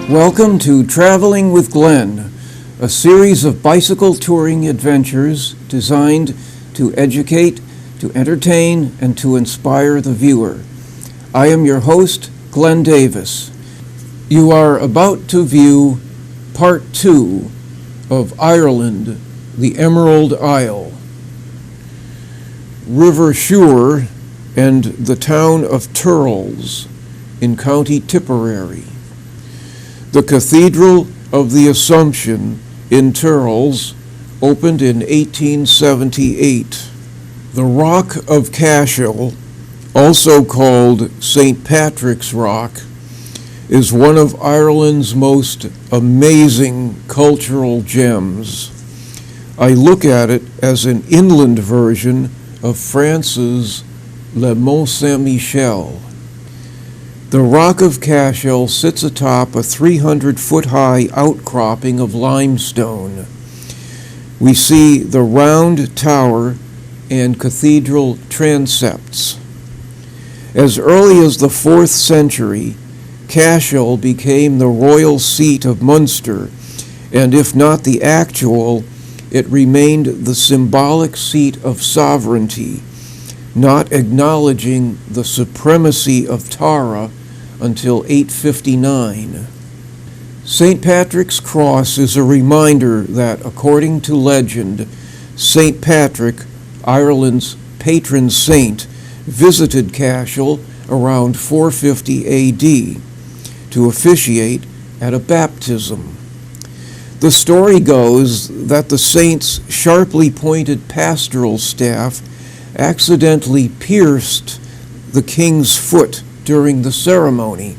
Welcome to Traveling with Glenn, a series of bicycle touring adventures designed to educate, to entertain, and to inspire the viewer. I am your host, Glenn Davis. You are about to view Part 2 of Ireland, the Emerald Isle. River Suir and the town of Thurles in County Tipperary. The Cathedral of the Assumption in Thurles opened in 1878. The Rock of Cashel, also called St. Patrick's Rock, is one of Ireland's most amazing cultural gems. I look at it as an inland version of France's Le Mont Saint-Michel. The Rock of Cashel sits atop a 300-foot-high outcropping of limestone. We see the round tower and cathedral transepts. As early as the 4th century, Cashel became the royal seat of Munster, and if not the actual, it remained the symbolic seat of sovereignty, not acknowledging the supremacy of Tara until 859. St. Patrick's Cross is a reminder that, according to legend, St. Patrick, Ireland's patron saint, visited Cashel around 450 A.D. to officiate at a baptism. The story goes that the saint's sharply pointed pastoral staff accidentally pierced the king's foot during the ceremony.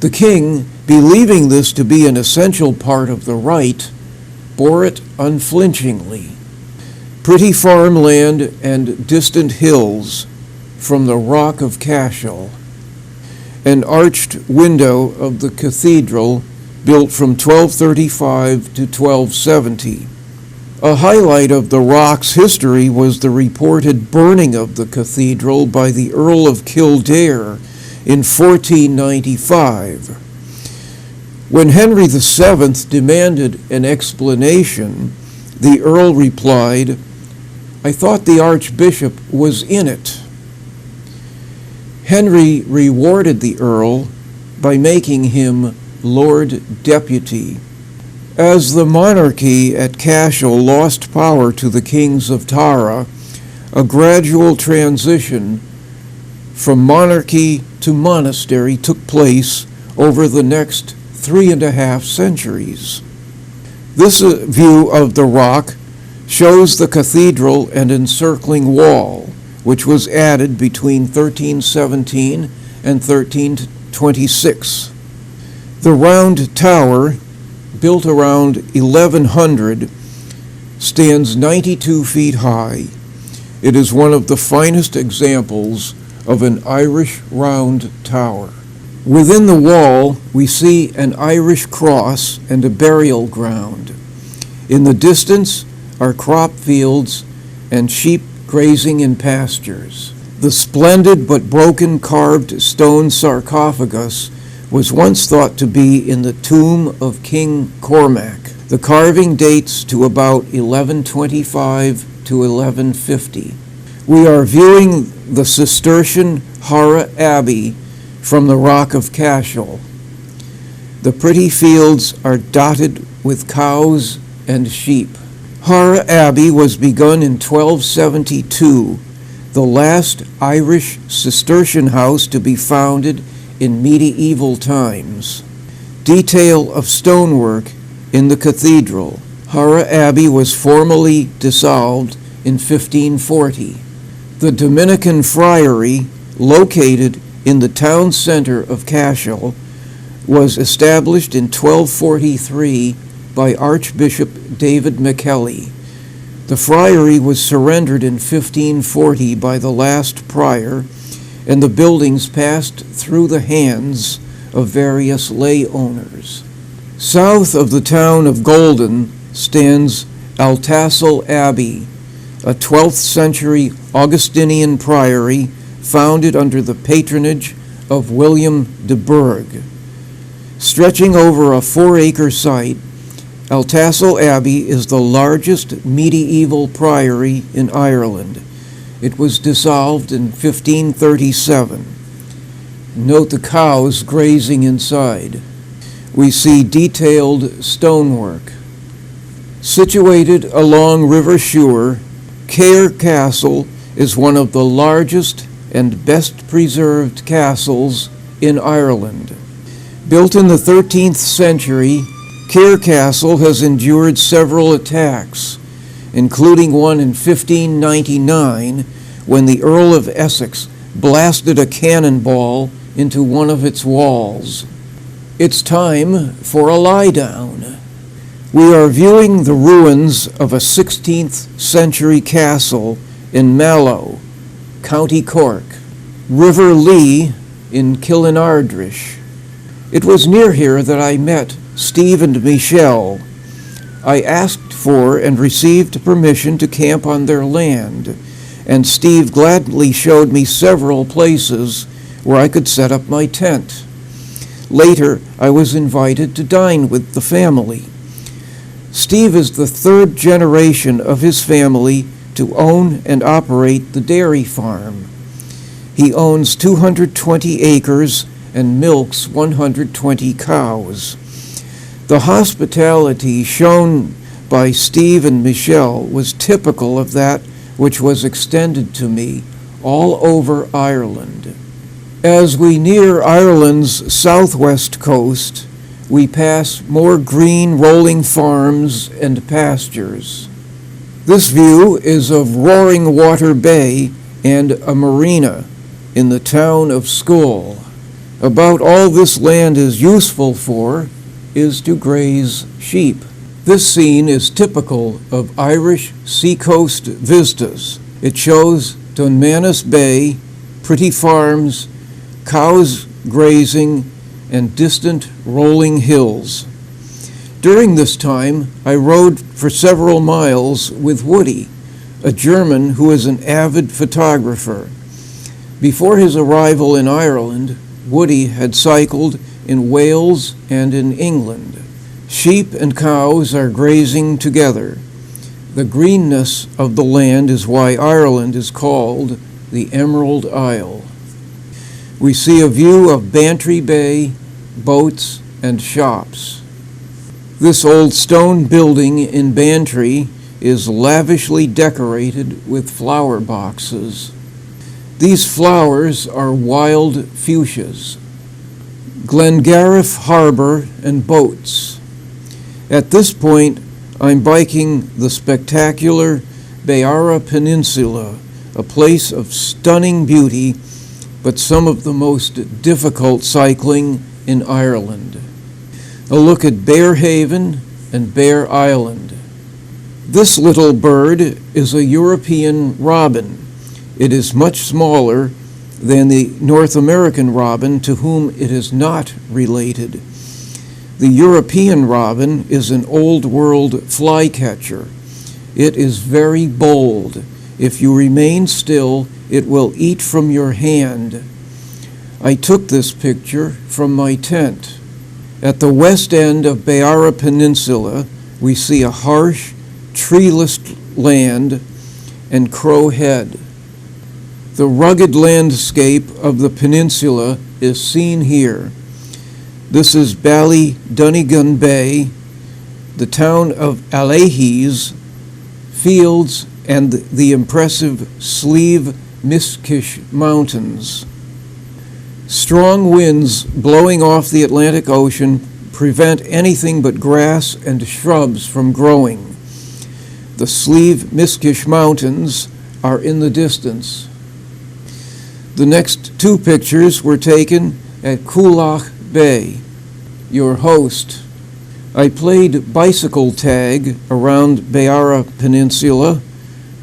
The king, believing this to be an essential part of the rite, bore it unflinchingly. Pretty farmland and distant hills from the Rock of Cashel. An arched window of the cathedral built from 1235 to 1270. A highlight of the rock's history was the reported burning of the cathedral by the Earl of Kildare in 1495. When Henry VII demanded an explanation, the Earl replied, "I thought the Archbishop was in it." Henry rewarded the Earl by making him Lord Deputy. As the monarchy at Cashel lost power to the kings of Tara, a gradual transition from monarchy to monastery took place over the next 3.5 centuries. This view of the rock shows the cathedral and encircling wall, which was added between 1317 and 1326. The round tower, built around 1100, stands 92 feet high. It is one of the finest examples of an Irish round tower. Within the wall, we see an Irish cross and a burial ground. In the distance are crop fields and sheep grazing in pastures. The splendid but broken carved stone sarcophagus was once thought to be in the tomb of King Cormac. The carving dates to about 1125 to 1150. We are viewing the Cistercian Harra Abbey from the Rock of Cashel. The pretty fields are dotted with cows and sheep. Harra Abbey was begun in 1272, the last Irish Cistercian house to be founded in medieval times. Detail of stonework in the cathedral. Harra Abbey was formally dissolved in 1540. The Dominican Friary, located in the town center of Cashel, was established in 1243 by Archbishop David McKelly. The friary was surrendered in 1540 by the last prior, and the buildings passed through the hands of various lay owners. South of the town of Golden stands Altassel Abbey, a 12th century Augustinian priory founded under the patronage of William de Burgh. Stretching over a 4-acre site, Altassel Abbey is the largest medieval priory in Ireland. It was dissolved in 1537. Note the cows grazing inside. We see detailed stonework. Situated along River Suir, Cahir Castle is one of the largest and best preserved castles in Ireland. Built in the 13th century, Cahir Castle has endured several attacks, including one in 1599 when the Earl of Essex blasted a cannonball into one of its walls. It's time for a lie-down. We are viewing the ruins of a 16th century castle in Mallow, County Cork, River Lee in Killinardrish. It was near here that I met Steve and Michelle. I asked for and received permission to camp on their land, and Steve gladly showed me several places where I could set up my tent. Later, I was invited to dine with the family. Steve is the third generation of his family to own and operate the dairy farm. He owns 220 acres and milks 120 cows. The hospitality shown by Steve and Michelle was typical of that which was extended to me all over Ireland. As we near Ireland's southwest coast, we pass more green rolling farms and pastures. This view is of Roaring Water Bay and a marina in the town of Schull. About all this land is useful for is to graze sheep. This scene is typical of Irish seacoast vistas. It shows Dunmanus Bay, pretty farms, cows grazing, and distant rolling hills. During this time, I rode for several miles with Woody, a German who is an avid photographer. Before his arrival in Ireland, Woody had cycled in Wales and in England. Sheep and cows are grazing together. The greenness of the land is why Ireland is called the Emerald Isle. We see a view of Bantry Bay, boats, and shops. This old stone building in Bantry is lavishly decorated with flower boxes. These flowers are wild fuchsias. Glengariff Harbor and boats. At this point, I'm biking the spectacular Beara Peninsula, a place of stunning beauty, but some of the most difficult cycling in Ireland. A look at Bear Haven and Bear Island. This little bird is a European robin. It is much smaller than the North American robin, to whom it is not related. The European robin is an old world flycatcher. It is very bold. If you remain still, it will eat from your hand. I took this picture from my tent. At the west end of Beara Peninsula, we see a harsh, treeless land and Crow Head. The rugged landscape of the peninsula is seen here. This is Ballydonegan Bay, the town of Alaihes, fields, and the impressive Slieve Miskish Mountains. Strong winds blowing off the Atlantic Ocean prevent anything but grass and shrubs from growing. The Slieve Miskish Mountains are in the distance. The next two pictures were taken at Coolock Bay. Your host. I played bicycle tag around Beara Peninsula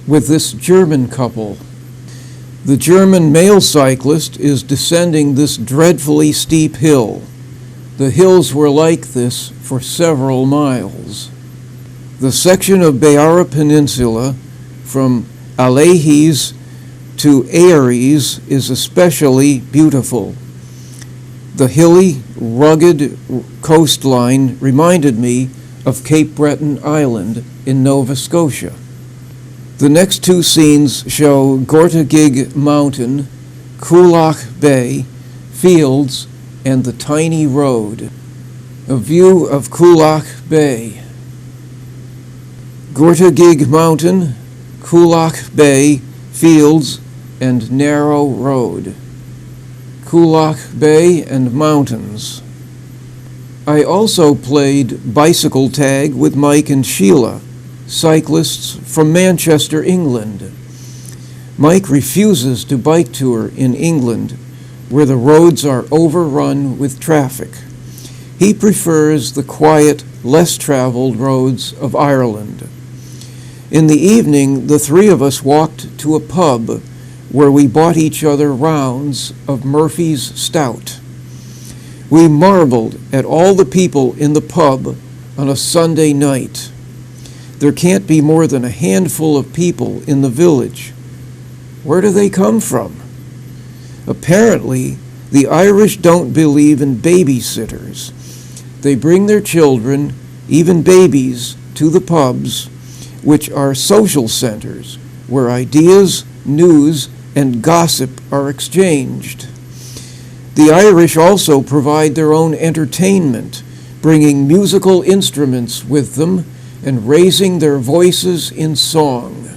with this German couple. The German male cyclist is descending this dreadfully steep hill. The hills were like this for several miles. The section of Beara Peninsula from Alaihes to Aries is especially beautiful. The hilly, rugged coastline reminded me of Cape Breton Island in Nova Scotia. The next two scenes show Gortigig Mountain, Coolock Bay, fields, and the tiny road. A view of Coolock Bay. Gortigig Mountain, Coolock Bay, fields, and narrow road. Coolock Bay and mountains. I also played bicycle tag with Mike and Sheila, cyclists from Manchester, England. Mike refuses to bike tour in England, where the roads are overrun with traffic. He prefers the quiet, less traveled roads of Ireland. In the evening, the three of us walked to a pub where we bought each other rounds of Murphy's Stout. We marveled at all the people in the pub on a Sunday night. There can't be more than a handful of people in the village. Where do they come from? Apparently, the Irish don't believe in babysitters. They bring their children, even babies, to the pubs, which are social centers where ideas, news, and gossip are exchanged. The Irish also provide their own entertainment, bringing musical instruments with them and raising their voices in song.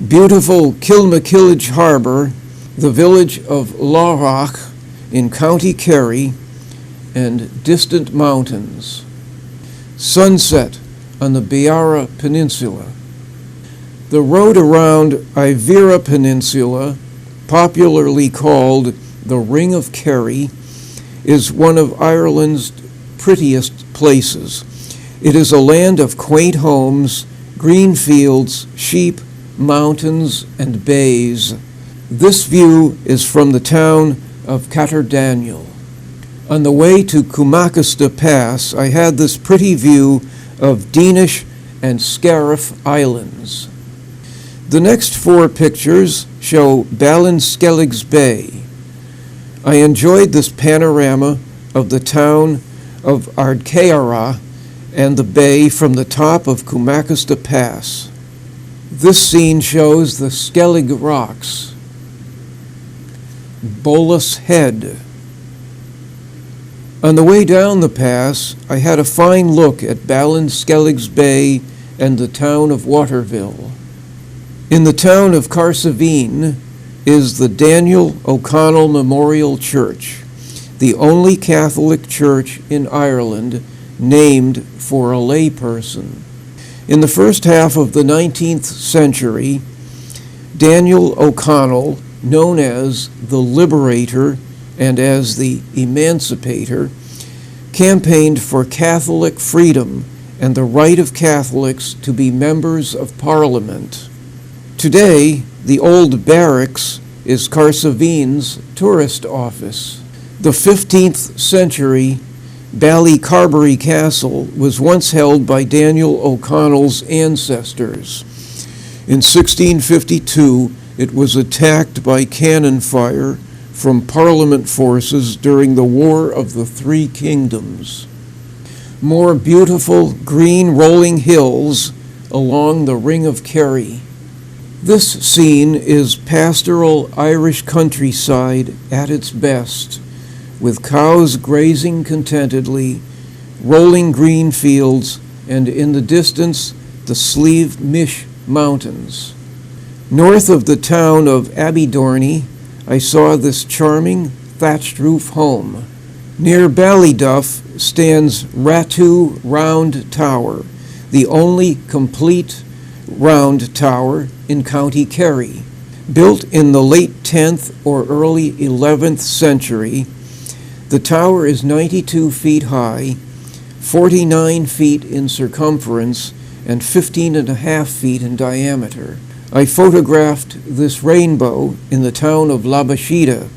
Beautiful Kilmakilage Harbor, the village of Lawrock in County Kerry, and distant mountains. Sunset on the Beara Peninsula. The road around Ivira Peninsula, popularly called the Ring of Kerry, is one of Ireland's prettiest places. It is a land of quaint homes, green fields, sheep, mountains, and bays. This view is from the town of Catterdaniel. On the way to Cumacasta Pass, I had this pretty view of Deanish and Scariff Islands. The next four pictures show Ballinskelligs Bay. I enjoyed this panorama of the town of Ardcaira and the bay from the top of Cumacasta Pass. This scene shows the Skellig Rocks. Bolus Head. On the way down the pass, I had a fine look at Ballinskelligs Bay and the town of Waterville. In the town of Carsaveen is the Daniel O'Connell Memorial Church, the only Catholic church in Ireland named for a layperson. In the first half of the 19th century, Daniel O'Connell, known as the Liberator and as the Emancipator, campaigned for Catholic freedom and the right of Catholics to be members of Parliament. Today, the old barracks is Carsaveen's tourist office. The 15th century Ballycarbery Castle was once held by Daniel O'Connell's ancestors. In 1652, it was attacked by cannon fire from Parliament forces during the War of the Three Kingdoms. More beautiful green rolling hills along the Ring of Kerry. This scene is pastoral Irish countryside at its best, with cows grazing contentedly, rolling green fields, and in the distance, the Slieve Mish Mountains. North of the town of Abbeydorney, I saw this charming thatched roof home. Near Ballyduff stands Ratu Round Tower, the only complete round tower in County Kerry. Built in the late 10th or early 11th century, the tower is 92 feet high, 49 feet in circumference, and 15.5 feet in diameter. I photographed this rainbow in the town of Labashida.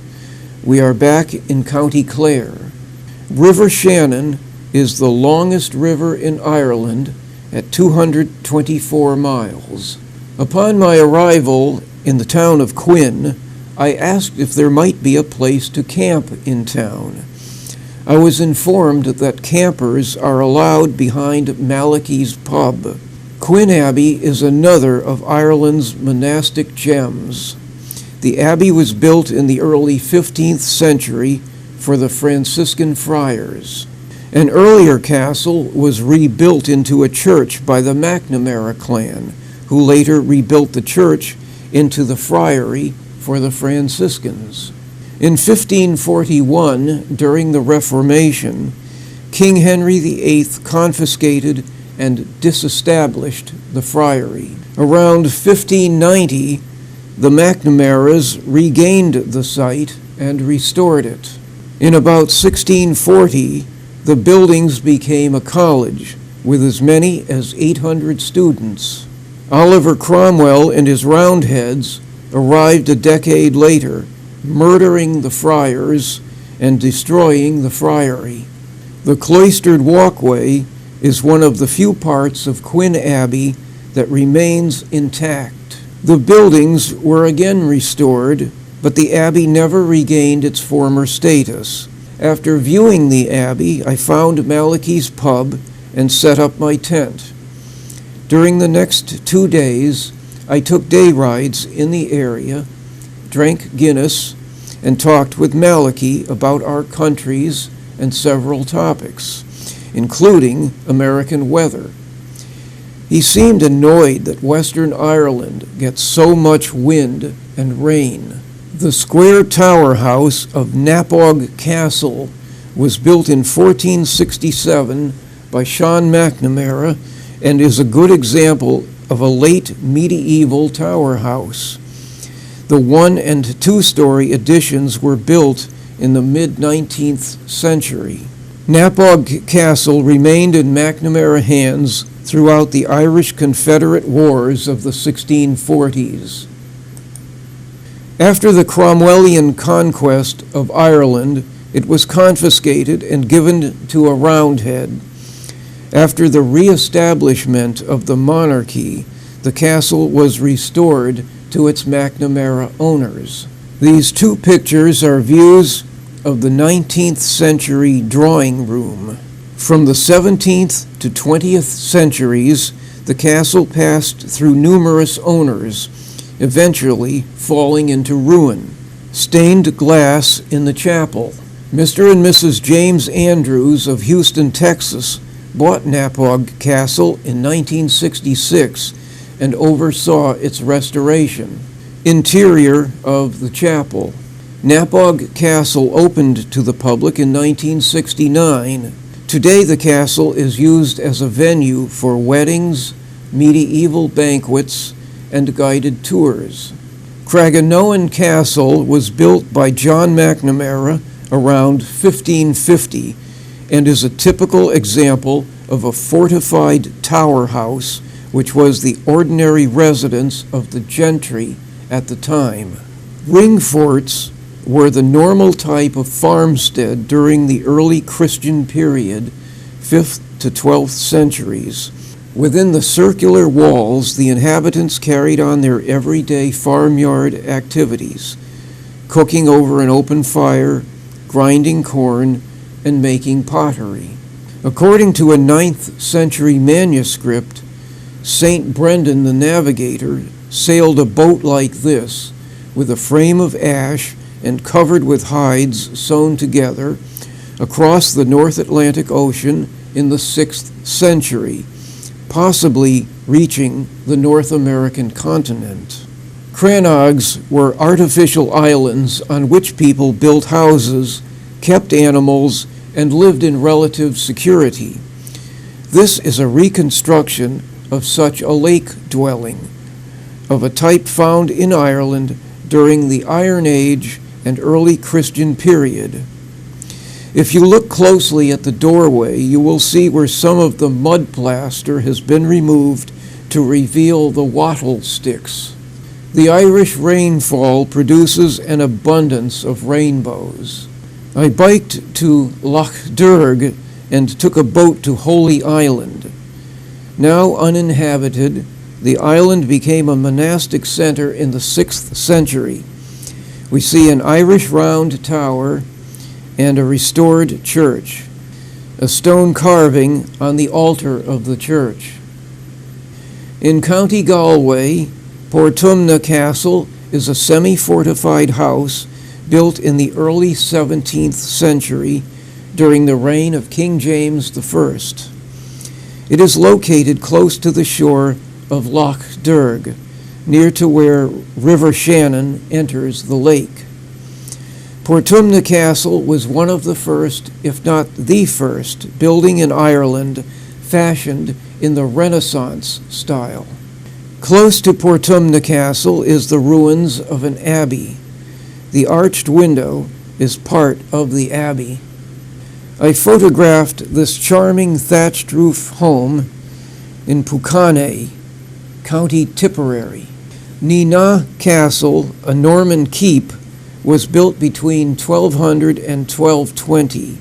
We are back in County Clare. River Shannon is the longest river in Ireland at 224 miles. Upon my arrival in the town of Quinn, I asked if there might be a place to camp in town. I was informed that campers are allowed behind Malachy's pub. Quin Abbey is another of Ireland's monastic gems. The abbey was built in the early 15th century for the Franciscan friars. An earlier castle was rebuilt into a church by the McNamara clan, who later rebuilt the church into the friary for the Franciscans. In 1541, during the Reformation, King Henry VIII confiscated and disestablished the friary. Around 1590, the McNamaras regained the site and restored it. In about 1640, the buildings became a college with as many as 800 students. Oliver Cromwell and his Roundheads arrived a decade later, murdering the friars and destroying the friary. The cloistered walkway is one of the few parts of Quin Abbey that remains intact. The buildings were again restored, but the abbey never regained its former status. After viewing the abbey, I found Malachy's pub and set up my tent. During the next 2 days, I took day rides in the area, drank Guinness, and talked with Malachy about our countries and several topics, including American weather. He seemed annoyed that Western Ireland gets so much wind and rain. The square tower house of Napog Castle was built in 1467 by Sean McNamara and is a good example of a late medieval tower house. The 1- and 2-story additions were built in the mid-19th century. Napog Castle remained in McNamara hands throughout the Irish Confederate Wars of the 1640s. After the Cromwellian conquest of Ireland, it was confiscated and given to a Roundhead. After the re-establishment of the monarchy, the castle was restored to its McNamara owners. These 2 pictures are views of the 19th century drawing room. From the 17th to 20th centuries, the castle passed through numerous owners, eventually falling into ruin. Stained glass in the chapel. Mr. and Mrs. James Andrews of Houston, Texas, bought Napog Castle in 1966 and oversaw its restoration. Interior of the chapel. Napog Castle opened to the public in 1969. Today the castle is used as a venue for weddings, medieval banquets, and guided tours. Craganoan Castle was built by John McNamara around 1550 and is a typical example of a fortified tower house which was the ordinary residence of the gentry at the time. Ring forts were the normal type of farmstead during the early Christian period, 5th to 12th centuries. Within the circular walls, the inhabitants carried on their everyday farmyard activities, cooking over an open fire, grinding corn, and making pottery. According to a 9th century manuscript, St. Brendan the Navigator sailed a boat like this, with a frame of ash and covered with hides sewn together, across the North Atlantic Ocean in the 6th century, possibly reaching the North American continent. Crannogs were artificial islands on which people built houses, kept animals, and lived in relative security. This is a reconstruction of such a lake dwelling, of a type found in Ireland during the Iron Age and early Christian period. If you look closely at the doorway, you will see where some of the mud plaster has been removed to reveal the wattle sticks. The Irish rainfall produces an abundance of rainbows. I biked to Lough Derg and took a boat to Holy Island. Now uninhabited, the island became a monastic center in the 6th century. We see an Irish round tower and a restored church, a stone carving on the altar of the church. In County Galway, Portumna Castle is a semi-fortified house built in the early 17th century during the reign of King James I. It is located close to the shore of Loch Derg, near to where River Shannon enters the lake. Portumna Castle was one of the first, if not the first, building in Ireland fashioned in the Renaissance style. Close to Portumna Castle is the ruins of an abbey. The arched window is part of the abbey. I photographed this charming thatched roof home in Pucane, County Tipperary. Nenagh Castle, a Norman keep, was built between 1200 and 1220.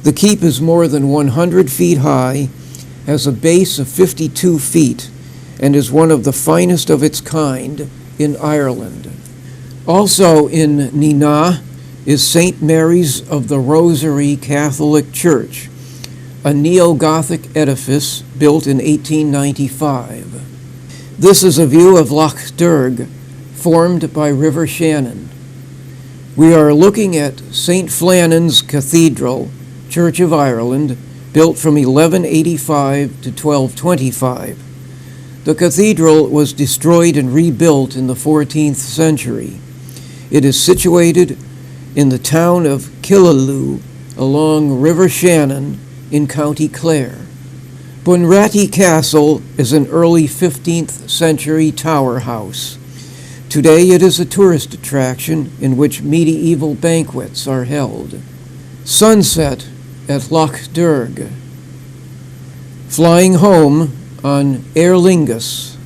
The keep is more than 100 feet high, has a base of 52 feet, and is one of the finest of its kind in Ireland. Also in Nenagh is St. Mary's of the Rosary Catholic Church, a neo-Gothic edifice built in 1895. This is a view of Loch Derg, formed by River Shannon. We are looking at St. Flannan's Cathedral, Church of Ireland, built from 1185 to 1225. The cathedral was destroyed and rebuilt in the 14th century. It is situated in the town of Killaloe along River Shannon in County Clare. Bunratty Castle is an early 15th century tower house. Today it is a tourist attraction in which medieval banquets are held. Sunset at Loch Derg. Flying home on Aer Lingus.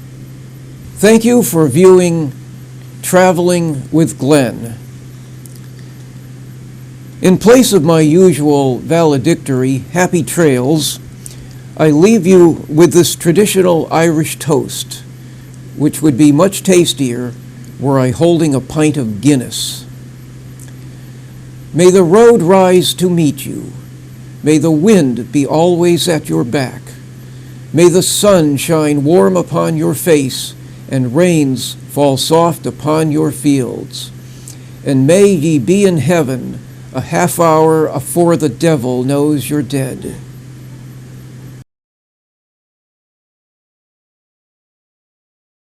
Thank you for viewing Traveling with Glenn. In place of my usual valedictory, happy trails, I leave you with this traditional Irish toast, which would be much tastier were I holding a pint of Guinness. May the road rise to meet you. May the wind be always at your back. May the sun shine warm upon your face, and rains fall soft upon your fields. And may ye be in heaven a half hour afore the devil knows you're dead.